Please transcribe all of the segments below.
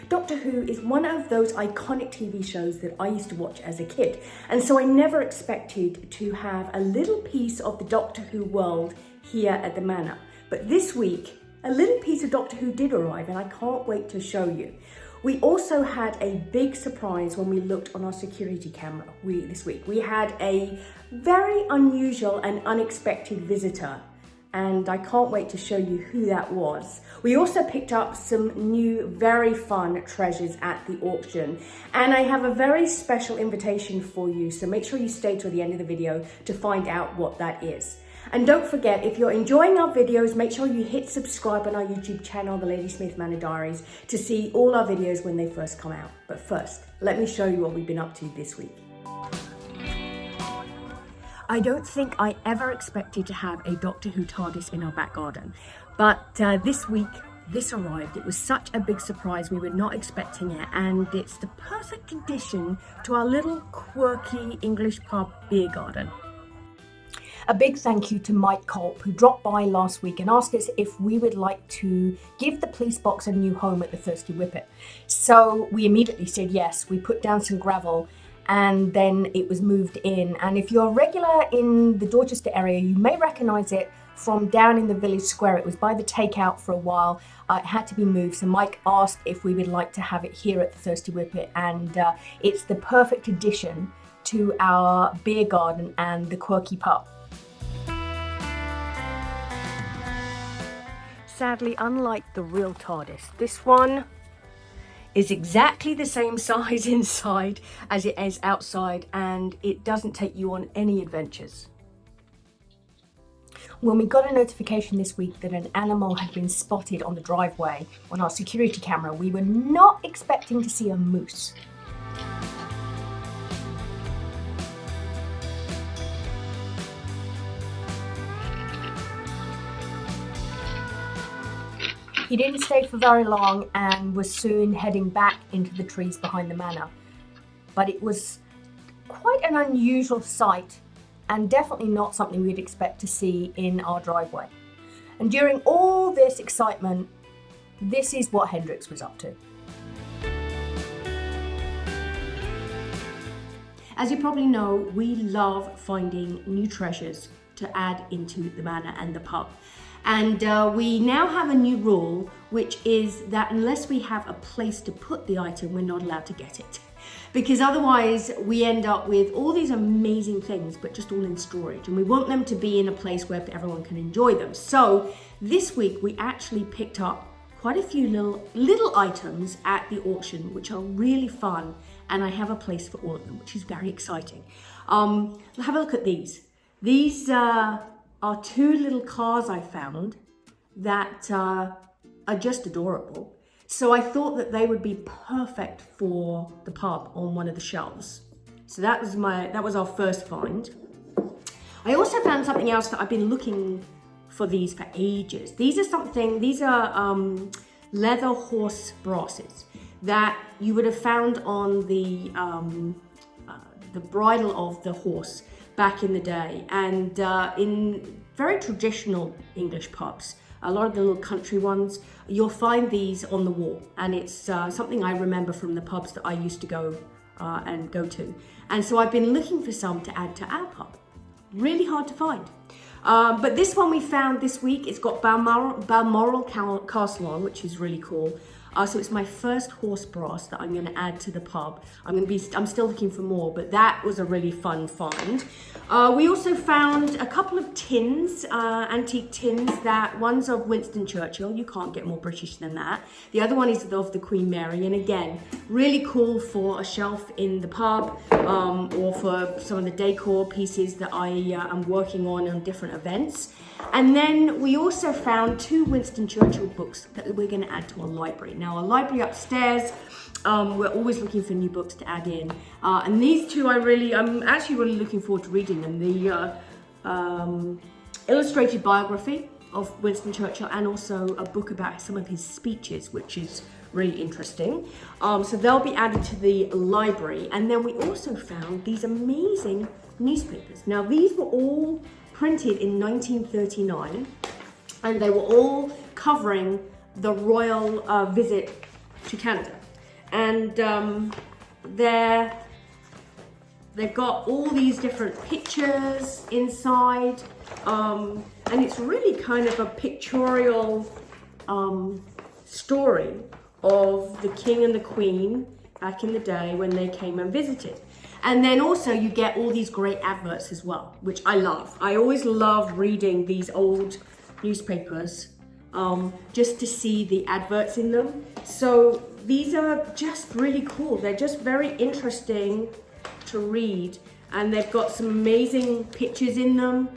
Doctor Who is one of those iconic TV shows that I used to watch as a kid. And so I never expected to have a little piece of the Doctor Who world here at the Manor. But this week, a little piece of Doctor Who did arrive, and I can't wait to show you. We also had a big surprise when we looked on our security camera this week. We had a very unusual and unexpected visitor, and I can't wait to show you who that was. We also picked up some new, very fun treasures at the auction, and I have a very special invitation for you, so make sure you stay till the end of the video to find out what that is. And don't forget, if you're enjoying our videos, make sure you hit subscribe on our YouTube channel, The Ladysmith Manor Diaries, to see all our videos when they first come out. But first, let me show you what we've been up to this week. I don't think I ever expected to have a Doctor Who Tardis in our back garden, but this week, this arrived. It was such a big surprise, we were not expecting it, and it's the perfect addition to our little quirky English pub beer garden. A big thank you to Mike Culp, who dropped by last week and asked us if we would like to give the police box a new home at the Thirsty Whippet. So we immediately said yes. We put down some gravel and then it was moved in. And if you're a regular in the Dorchester area, you may recognise it from down in the village square. It was by the takeout for a while. It had to be moved. So Mike asked if we would like to have it here at the Thirsty Whippet. And it's the perfect addition to our beer garden and the quirky pub. Sadly, unlike the real TARDIS, this one is exactly the same size inside as it is outside, and it doesn't take you on any adventures. When we got a notification this week that an animal had been spotted on the driveway on our security camera, we were not expecting to see a moose. He didn't stay for very long and was soon heading back into the trees behind the manor. But it was quite an unusual sight and definitely not something we'd expect to see in our driveway. And during all this excitement, this is what Hendrix was up to. As you probably know, we love finding new treasures to add into the manor and the pub. And we now have a new rule, which is that unless we have a place to put the item, we're not allowed to get it. Because otherwise we end up with all these amazing things, but just all in storage. And we want them to be in a place where everyone can enjoy them. So this week we actually picked up quite a few little items at the auction, which are really fun. And I have a place for all of them, which is very exciting. Have a look at these. These are two little cars I found that are just adorable. So I thought that they would be perfect for the pub on one of the shelves. So that was our first find. I also found something else that I've been looking for these for ages. These are leather horse brasses that you would have found on the bridle of the horse back in the day, and in very traditional English pubs, a lot of the little country ones, you'll find these on the wall, and it's something I remember from the pubs that I used to go to. And so I've been looking for some to add to our pub. Really hard to find. But this one we found this week. It's got Balmoral Castle on, which is really cool. So it's my first horse brass that I'm going to add to the pub. I'm still looking for more, but that was a really fun find. We also found a couple of tins, antique tins. One's of Winston Churchill. You can't get more British than that. The other one is of the Queen Mary, and again, really cool for a shelf in the pub, or for some of the decor pieces that I am working on different events. And then we also found two Winston Churchill books that we're going to add to our library. Now, our library upstairs, we're always looking for new books to add in. And these two, I'm actually really looking forward to reading them. The illustrated biography of Winston Churchill, and also a book about some of his speeches, which is really interesting. So they'll be added to the library. And then we also found these amazing newspapers. Now, these were all printed in 1939, and they were all covering the royal visit to Canada. and they've got all these different pictures inside, and it's really kind of a pictorial story of the king and the queen back in the day when they came and visited. And then also you get all these great adverts as well, which I love. I always love reading these old newspapers just to see the adverts in them. So these are just really cool. They're just very interesting to read, and they've got some amazing pictures in them.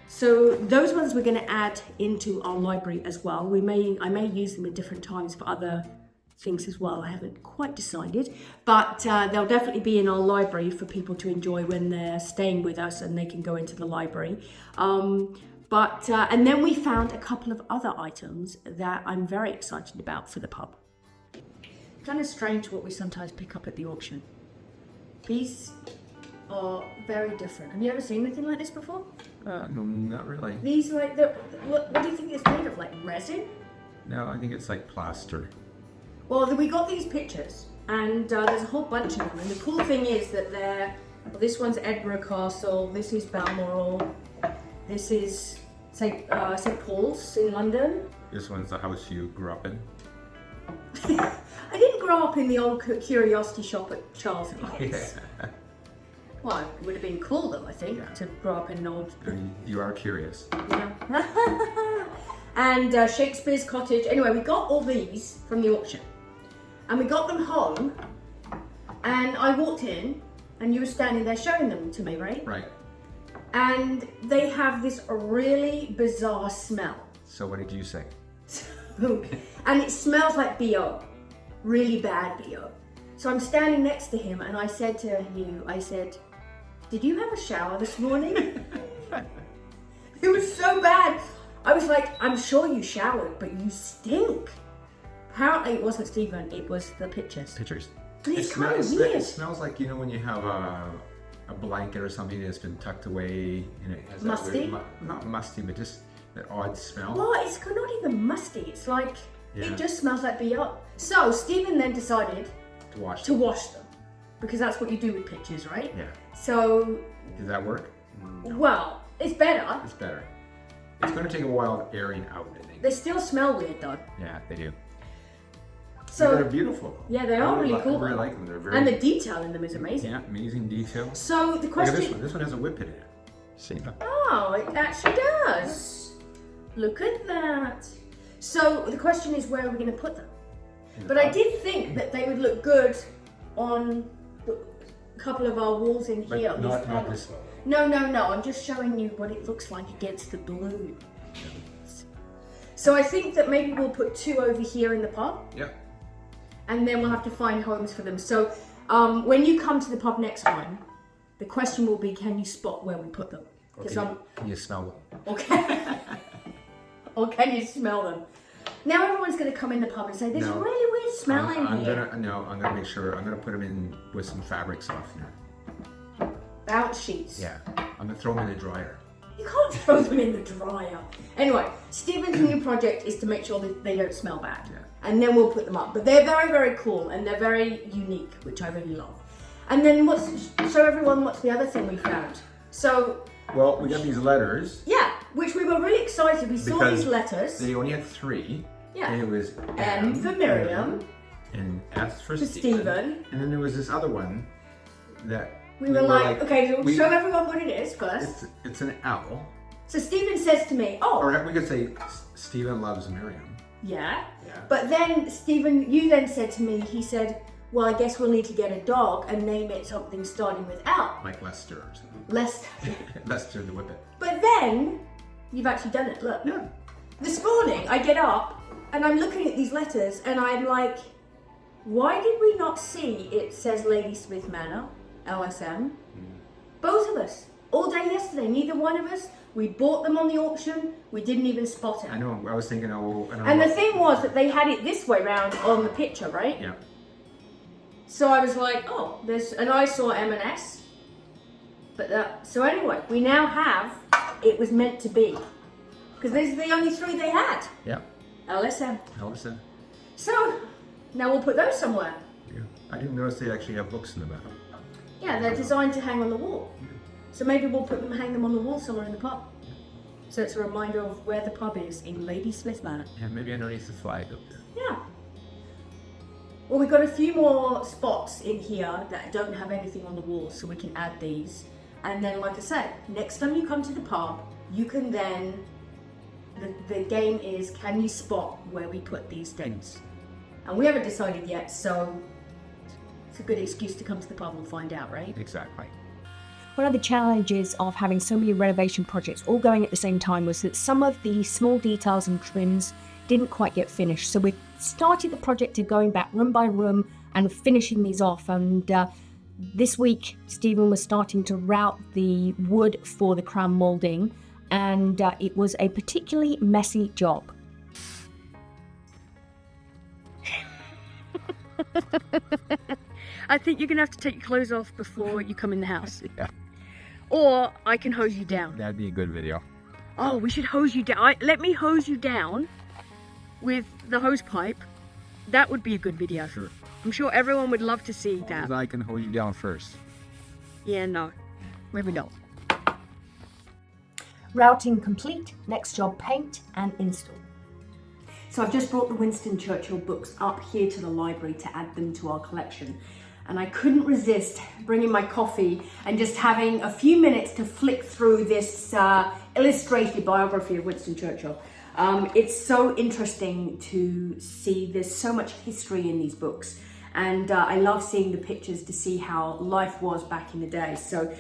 So those ones we're going to add into our library as well. I may use them at different times for other things as well. I haven't quite decided, but they'll definitely be in our library for people to enjoy when they're staying with us, and they can go into the library. And then we found a couple of other items that I'm very excited about for the pub. Kind of strange what we sometimes pick up at the auction. These are very different. Have you ever seen anything like this before? No, not really. These what do you think it's made of? Like resin? No, I think it's like plaster. Well, we got these pictures, and there's a whole bunch of them. And the cool thing is that this one's Edinburgh Castle, this is Balmoral, this is St. Paul's in London. This one's the house you grew up in. I didn't grow up in the old curiosity shop at Charles Dickens. Yeah. Well, it would have been cool though, I think, to grow up in an old... I mean, you are curious. Yeah. And Shakespeare's Cottage. Anyway, we got all these from the auction. And we got them home, and I walked in, and you were standing there showing them to me, right? Right. And they have this really bizarre smell. So what did you say? And it smells like BO. Really bad BO. So I'm standing next to him, and I said to you, did you have a shower this morning? It was so bad. I was like, I'm sure you showered, but you stink. Apparently it wasn't Stephen, it was the pictures. Pictures. It's kind of weird. It smells like, you know, when you have a blanket or something that's been tucked away and it has musty? that weird, not musty, but just that odd smell. Well, it's not even musty. It's like, it just smells like BO. So Stephen then decided to wash them, because that's what you do with pictures, right? Yeah. So... Did that work? No. Well, it's better. It's better. It's going to take a while of airing out, I think. They still smell weird though. Yeah, they do. So they're beautiful. Yeah, they are really cool. I really like them. They're very... And the detail in them is amazing. Yeah, amazing detail. So the question... Look at this one. This one has a whippet in it. See that? Oh, it actually does. Look at that. So the question is, where are we going to put them? But I did think that they would look good on a couple of our walls in here. But not this one. No. I'm just showing you what it looks like against the blue. So I think that maybe we'll put two over here in the pub. Yeah. And then we'll have to find homes for them. So when you come to the pub next time, the question will be, can you spot where we put them? Can you smell them? Okay. Or can you smell them? Now everyone's going to come in the pub and say, there's a really weird smell in here. I'm going to make sure, I'm going to put them in with some fabric softener. Bounce sheets. Yeah. I'm going to throw them in the dryer. You can't throw them in the dryer. Anyway, Stephen's new project is to make sure that they don't smell bad. Yeah. And then we'll put them up. But they're very, very cool, and they're very unique, which I really love. And then show everyone what's the other thing we found. So... Well, we got these letters. Yeah, which we were really excited. We saw these letters. They only had 3. Yeah. And it was M for Miriam. And S for Stephen. And then there was this other one that... We were like, okay, so show everyone what it is first. It's an L. So Stephen says to me, Or we could say, Stephen loves Miriam. Yeah. But then Stephen, you then said to me, he said, well, I guess we'll need to get a dog and name it something starting with L. Like Lester or something. Lester. Lester the Whippet. But then, you've actually done it, look. Yeah. This morning, I get up and I'm looking at these letters and I'm like, why did we not see it says Ladysmith Manor, LSM? Both of us. All day yesterday, neither one of us. We bought them on the auction. We didn't even spot it. I know. I was thinking, And the thing was that they had it this way round on the picture, right? Yeah. So I was like, and I saw M&S. So anyway, we now have, it was meant to be. Because these are the only 3 they had. Yeah. LSM. LSM. So, Now we'll put those somewhere. Yeah. I didn't notice they actually have books in the back. Yeah, they're designed to hang on the wall. So maybe we'll hang them on the wall somewhere in the pub. So it's a reminder of where the pub is in Ladysmith Manor. Yeah, maybe underneath the flag up there. Yeah. Well, we've got a few more spots in here that don't have anything on the wall, so we can add these. And then, like I said, next time you come to the pub, you can then, the game is, can you spot where we put these things? And we haven't decided yet, so it's a good excuse to come to the pub and find out, right? Exactly. One of the challenges of having so many renovation projects all going at the same time was that some of the small details and trims didn't quite get finished. So we started the project to going back room by room and finishing these off. And this week, Stephen was starting to route the wood for the crown moulding, and it was a particularly messy job. I think you're gonna have to take your clothes off before you come in the house. Yeah. Or I can hose you down. That'd be a good video. Oh, we should hose you down. Let me hose you down with the hose pipe. That would be a good video. Sure. I'm sure everyone would love to see that. I can hold you down first. Yeah, no. Maybe not. Routing complete. Next job, paint and install. So I've just brought the Winston Churchill books up here to the library to add them to our collection. And I couldn't resist bringing my coffee and just having a few minutes to flick through this illustrated biography of Winston Churchill. It's so interesting to see there's so much history in these books. And I love seeing the pictures to see how life was back in the day. So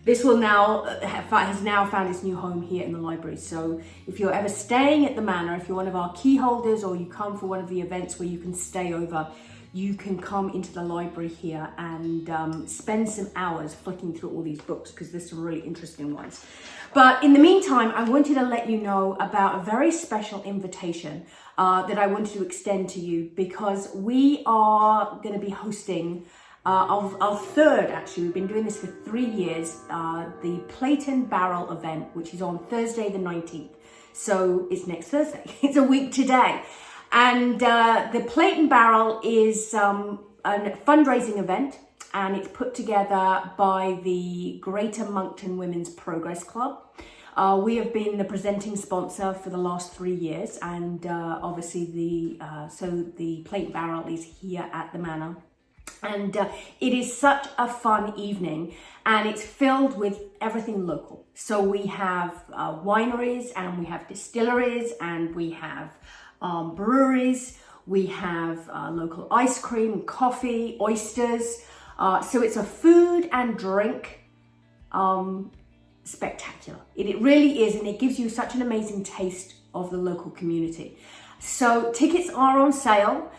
this will now has now found its new home here in the library. So if you're ever staying at the Manor, if you're one of our key holders or you come for one of the events where you can stay over, you can come into the library here and spend some hours flicking through all these books because there's some really interesting ones. But in the meantime, I wanted to let you know about a very special invitation that I wanted to extend to you because we are going to be hosting our third, actually, we've been doing this for 3 years, the Plate and Barrel event, which is on Thursday the 19th. So it's next Thursday. It's a week today. And the Plate and Barrel is a fundraising event, and it's put together by the Greater Moncton Women's Progress Club. We have been the presenting sponsor for the last 3 years, and obviously the Plate and Barrel is here at the Manor. And it is such a fun evening, and it's filled with everything local. So we have wineries, and we have distilleries, and we have breweries, we have local ice cream, coffee, oysters. So it's a food and drink spectacular. It really is, and it gives you such an amazing taste of the local community. So tickets are on sale.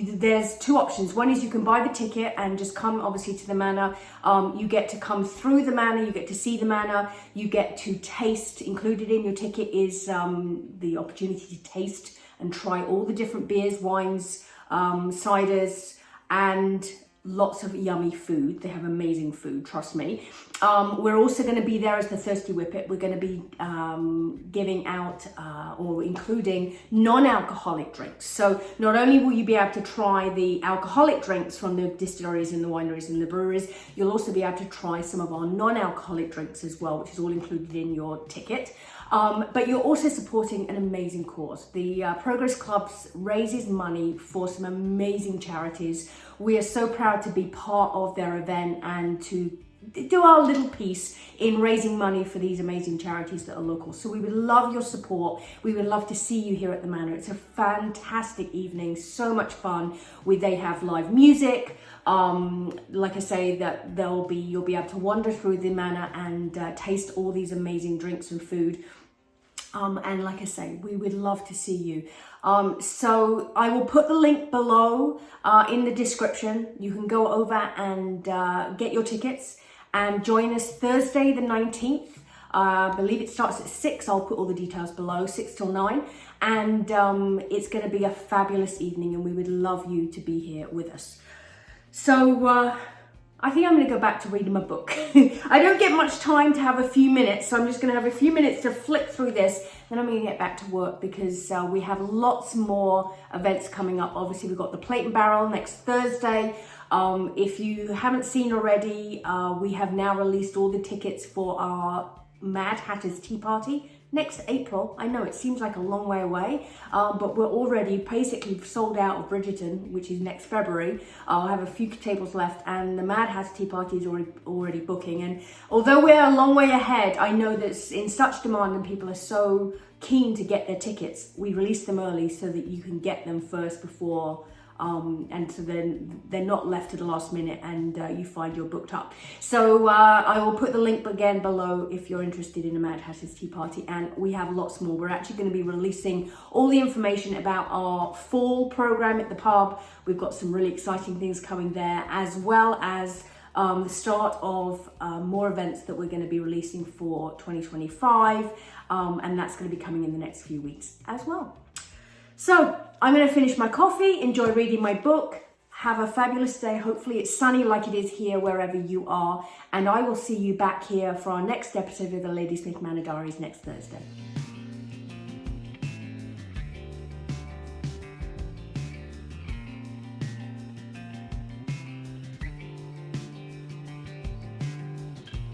There's two options. One is you can buy the ticket and just come obviously to the Manor. You get to come through the Manor, you get to see the Manor, you get to taste. Included in your ticket is the opportunity to taste and try all the different beers, wines, ciders, and lots of yummy food. They have amazing food, trust me. We're also going to be there as the Thirsty Whippet. We're going to be giving out or including non-alcoholic drinks. So not only will you be able to try the alcoholic drinks from the distilleries and the wineries and the breweries, you'll also be able to try some of our non-alcoholic drinks as well, which is all included in your ticket. But you're also supporting an amazing cause. The Progress Club raises money for some amazing charities. We are so proud to be part of their event and to do our little piece in raising money for these amazing charities that are local. So we would love your support. We would love to see you here at the Manor. It's a fantastic evening, so much fun. They have live music. Like I say, that you'll be able to wander through the Manor and taste all these amazing drinks and food. And like I say, we would love to see you. So I will put the link below in the description. You can go over and get your tickets and join us Thursday the 19th. I believe it starts at 6. I'll put all the details below, 6 till 9. And it's going to be a fabulous evening, and we would love you to be here with us. So I think I'm going to go back to reading my book. I don't get much time to have a few minutes, so I'm just going to have a few minutes to flick through this. then I'm going to get back to work because we have lots more events coming up. Obviously, we've got the Plate and Barrel next Thursday. If you haven't seen already, we have now released all the tickets for our Mad Hatter's Tea Party next April. I know it seems like a long way away, but we're already basically sold out of Bridgerton, which is next February. I'll have a few tables left, and the Mad Hatter Tea Party is already booking. And although we're a long way ahead, I know that it's in such demand and people are so keen to get their tickets. We release them early so that you can get them first before and so then they're not left to the last minute and you find you're booked up. So I will put the link again below if you're interested in a Mad Hatter's Tea Party, and we have lots more. We're actually going to be releasing all the information about our fall program at the pub. We've got some really exciting things coming there, as well as the start of more events that we're going to be releasing for 2025, and that's going to be coming in the next few weeks as well. So I'm going to finish my coffee, enjoy reading my book, have a fabulous day. Hopefully it's sunny like it is here wherever you are, and I will see you back here for our next episode of the Ladysmith Manor Diaries next Thursday.